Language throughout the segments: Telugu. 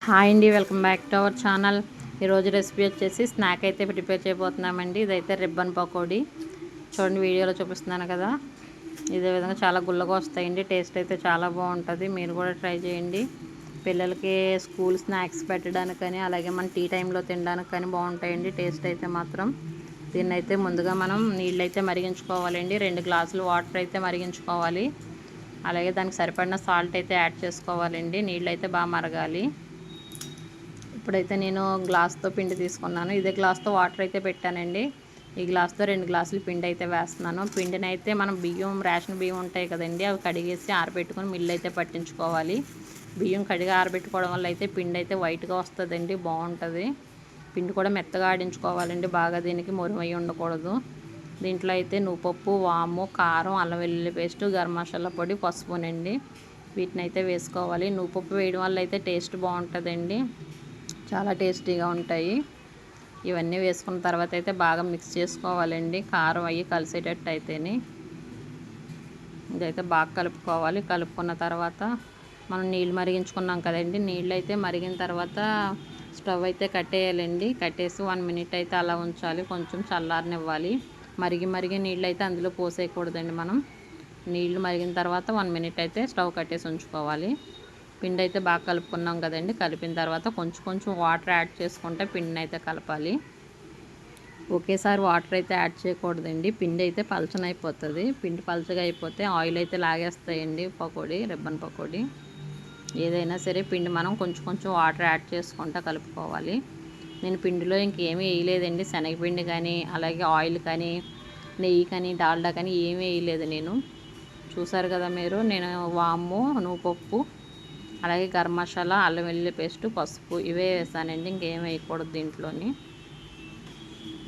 హాయ్ అండి, welcome back to our channel. ఈరోజు రెసిపీ వచ్చేసి స్నాక్ అయితే ప్రిపేర్ చేయబోతున్నామండి. ఇదైతే రిబ్బన్ పకోడీ. చూడండి, వీడియోలో చూపిస్తున్నాను కదా, ఇదే విధంగా చాలా గుల్లగా వస్తాయండి. టేస్ట్ అయితే చాలా బాగుంటుంది. మీరు కూడా ట్రై చేయండి. పిల్లలకి స్కూల్ స్నాక్స్ పెట్టడానికి కానీ, అలాగే మన టీ టైంలో తినడానికి కానీ బాగుంటాయండి. టేస్ట్ అయితే మాత్రం. దీన్ని అయితే ముందుగా మనం నీళ్ళు అయితే మరిగించుకోవాలండి. 2 గ్లాసులు వాటర్ అయితే మరిగించుకోవాలి. అలాగే దానికి సరిపడిన సాల్ట్ అయితే యాడ్ చేసుకోవాలండి. నీళ్ళు అయితే బాగా మరగాలి. ఇప్పుడైతే నేను గ్లాస్తో పిండి తీసుకున్నాను. ఇదే గ్లాస్తో వాటర్ అయితే పెట్టానండి. ఈ గ్లాస్తో 2 గ్లాసులు పిండి అయితే వేస్తున్నాను. పిండిని అయితే మనం రేషన్ బియ్యం ఉంటాయి కదండి, అవి కడిగేసి ఆరబెట్టుకొని మిల్లు అయితే పట్టించుకోవాలి. బియ్యం కడిగి ఆరబెట్టుకోవడం వల్ల అయితే పిండి అయితే వైట్గా వస్తుందండి, బాగుంటుంది. పిండి కూడా మెత్తగా ఆడించుకోవాలండి, బాగా దీనికి మురిమయ్యి ఉండకూడదు. దీంట్లో అయితే నువ్వుపప్పు, వాము, కారం, అల్లం వెల్లుల్లి పేస్టు, గరం మసాలా పొడి, పసుపునండి, వీటిని అయితే వేసుకోవాలి. నువ్వుపప్పు వేయడం వల్ల అయితే టేస్ట్ బాగుంటుందండి, చాలా టేస్టీగా ఉంటాయి. ఇవన్నీ వేసుకున్న తర్వాత అయితే బాగా మిక్స్ చేసుకోవాలండి, కారం అయ్యి కలిసేటట్టు అయితేనే. ఇదైతే బాగా కలుపుకోవాలి. కలుపుకున్న తర్వాత మనం నీళ్ళు మరిగించుకున్నాం కదండి, నీళ్ళు అయితే మరిగిన తర్వాత స్టవ్ అయితే కట్టేయాలండి. కట్టేసి 1 మినిట్ అయితే అలా ఉంచాలి, కొంచెం చల్లారనివ్వాలి. మరిగి నీళ్ళు అయితే అందులో పోసేయకూడదండి. మనం నీళ్లు మరిగిన తర్వాత 1 మినిట్ అయితే స్టవ్ కట్టేసి ఉంచుకోవాలి. పిండి అయితే బాగా కలుపుకున్నాం కదండి. కలిపిన తర్వాత కొంచెం వాటర్ యాడ్ చేసుకుంటే పిండిని అయితే కలపాలి. ఒకేసారి వాటర్ అయితే యాడ్ చేయకూడదండి, పిండి అయితే పలచనైపోతుంది. పిండి పలచగా అయిపోతే ఆయిల్ అయితే లాగేస్తాయండి రిబ్బన్ పకోడీ. ఏదైనా సరే పిండి మనం కొంచెం వాటర్ యాడ్ చేసుకుంటా కలుపుకోవాలి. నేను పిండిలో ఇంకేమీ వేయలేదండి. శనగపిండి కానీ, అలాగే ఆయిల్ కానీ, నెయ్యి కానీ, డాల్డా కానీ ఏమీ వేయలేదు నేను. చూసారు కదా మీరు, నేను వాము, నువ్వుపప్పు, అలాగే గరం మసాలా, అల్లం వెల్లుల్లి పేస్టు, పసుపు ఇవే వేసానండి, ఇంకేం వేయకూడదు దీంట్లోని.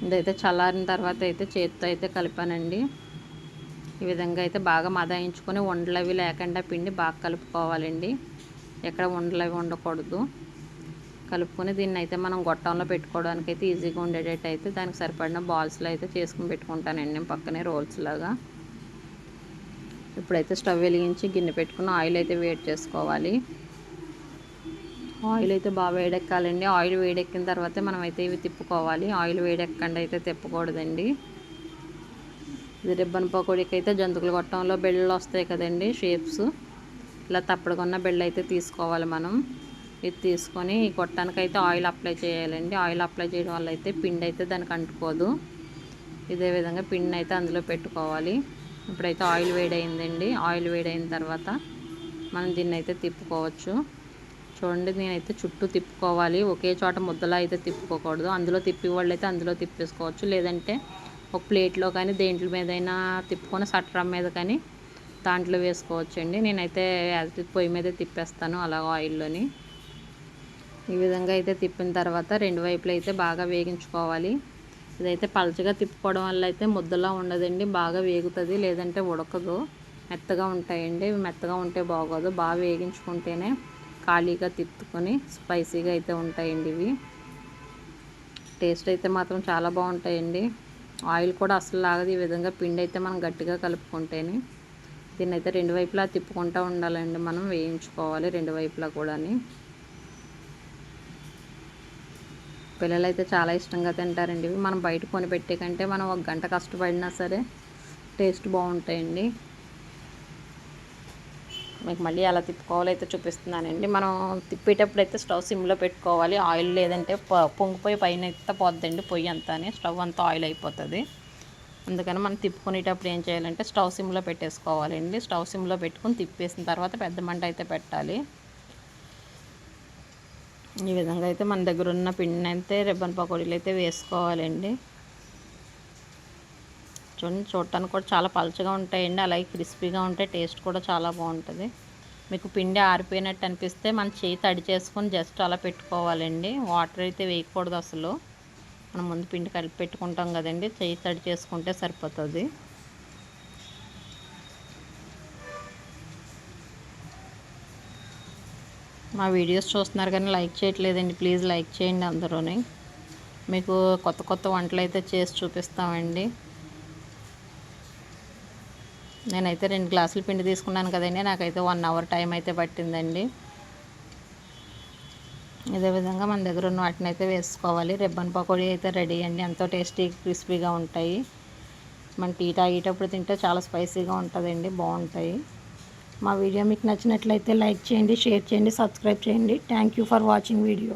ఇదైతే చల్లారిన తర్వాత అయితే చేతితో అయితే కలిపానండి. ఈ విధంగా అయితే బాగా మదాయించుకొని ఉండలు అవి లేకుండా పిండి బాగా కలుపుకోవాలండి, ఎక్కడ ఉండలు అవి ఉండకూడదు. కలుపుకొని దీన్ని అయితే మనం గొట్టంలో పెట్టుకోవడానికి అయితే ఈజీగా ఉండేటట్టు అయితే దానికి సరిపడిన బాల్స్లో అయితే చేసుకుని పెట్టుకుంటానండి నేను పక్కనే రోల్స్ లాగా. ఇప్పుడైతే స్టవ్ వెలిగించి గిన్నె పెట్టుకుని ఆయిల్ అయితే వేడి చేసుకోవాలి. ఆయిల్ అయితే బాగా వేడెక్కాలండి. ఆయిల్ వేడెక్కిన తర్వాత మనం అయితే ఇవి తిప్పుకోవాలి. ఆయిల్ వేడెక్కకుండా అయితే తిప్పకూడదండి. ఇది రిబ్బన్ పకోడీకి అయితే జంతుకుల గొట్టంలో బెళ్ళలు వస్తాయి కదండి, షేప్స్, ఇలా తప్పడుకున్న బెళ్ళ అయితే తీసుకోవాలి మనం. ఇది తీసుకొని ఈ గొట్టానికైతే ఆయిల్ అప్లై చేయాలండి. ఆయిల్ అప్లై చేయడం వల్ల అయితే పిండి అయితే దానికి అంటుకోదు. ఇదే విధంగా పిండిని అయితే అందులో పెట్టుకోవాలి. ఇప్పుడైతే ఆయిల్ వేడైందండి. ఆయిల్ వేడైన తర్వాత మనం దీన్ని అయితే తిప్పుకోవచ్చు. చూడండి, నేనైతే చుట్టూ తిప్పుకోవాలి, ఒకే చోట ముద్దలా అయితే తిప్పుకోకూడదు. అందులో తిప్పేవాళ్ళు అయితే అందులో తిప్పేసుకోవచ్చు, లేదంటే ఒక ప్లేట్లో కానీ దేంట్ల మీదైనా తిప్పుకొని సట్రం మీద కానీ దాంట్లో వేసుకోవచ్చు అండి. నేనైతే పొయ్యి మీద తిప్పేస్తాను అలాగ ఆయిల్లోని. ఈ విధంగా అయితే తిప్పిన తర్వాత 2 వైపులు అయితే బాగా వేగించుకోవాలి. ఇదైతే పలచగా తిప్పుకోవడం వల్ల అయితే ముద్దలా ఉండదండి, బాగా వేగుతుంది, లేదంటే ఉడకదు, మెత్తగా ఉంటాయండి. మెత్తగా ఉంటే బాగోదు, బాగా వేగించుకుంటేనే ఖాళీగా తిప్పుకొని స్పైసీగా అయితే ఉంటాయండి ఇవి. టేస్ట్ అయితే మాత్రం చాలా బాగుంటాయండి. ఆయిల్ కూడా అసలు లాగదు. ఈ విధంగా పిండి అయితే మనం గట్టిగా కలుపుకుంటేనే. దీన్ని అయితే 2 వైపులా తిప్పుకుంటూ ఉండాలండి, మనం వేయించుకోవాలి 2 వైపులా కూడా. పిల్లలు అయితే చాలా ఇష్టంగా తింటారండి ఇవి. మనం బయట కొనిపెట్టే కంటే మనం 1 గంట కష్టపడినా సరే టేస్ట్ బాగుంటాయండి. మీకు మళ్ళీ అలా తిప్పుకోవాలో అయితే చూపిస్తున్నానండి. మనం తిప్పేటప్పుడు అయితే స్టవ్ సిమ్లో పెట్టుకోవాలి. ఆయిల్ లేదంటే పొంగిపోయి పైన అయితే పోద్దండి పొయ్యి అంతా, స్టవ్ అంతా ఆయిల్ అయిపోతుంది. అందుకని మనం తిప్పుకునేటప్పుడు ఏం చేయాలంటే స్టవ్ సిమ్లో పెట్టేసుకోవాలండి. స్టవ్ సిమ్లో పెట్టుకుని తిప్పేసిన తర్వాత పెద్ద మంట అయితే పెట్టాలి. ఈ విధంగా అయితే మన దగ్గర ఉన్న పిండిని అయితే రిబ్బన్ పకోడీలు అయితే వేసుకోవాలండి. చూడటానికి కూడా చాలా పలచగా ఉంటాయండి, అలాగే క్రిస్పీగా ఉంటాయి, టేస్ట్ కూడా చాలా బాగుంటుంది. మీకు పిండి ఆరిపోయినట్టు అనిపిస్తే మన చేయి తడి చేసుకొని జస్ట్ అలా పెట్టుకోవాలండి, వాటర్ అయితే వేయకూడదు అసలు. మనం ముందు పిండి కలిపి పెట్టుకుంటాం కదండి, చేయి తడి చేసుకుంటే సరిపోతుంది. మా వీడియోస్ చూస్తున్నారు కానీ లైక్ చేయట్లేదండి, ప్లీజ్ లైక్ చేయండి అందరూని. మీకు కొత్త వంటలు అయితే చేసి చూపిస్తామండి. నేనైతే 2 గ్లాసులు పిండి తీసుకున్నాను కదండి, నాకైతే 1 అవర్ టైం అయితే పట్టిందండి. ఇదే విధంగా మన దగ్గర ఉన్న వాటిని అయితే వేసుకోవాలి. రిబ్బన్ పకోడీ అయితే రెడీ అండి. ఎంతో టేస్టీ క్రిస్పీగా ఉంటాయి. మన టీ తాగేటప్పుడు తింటే చాలా స్పైసీగా ఉంటుందండి, బాగుంటాయి. మా వీడియో మీకు నచ్చినట్లయితే లైక్ చేయండి, షేర్ చేయండి, సబ్స్క్రైబ్ చేయండి. Thank you for watching video.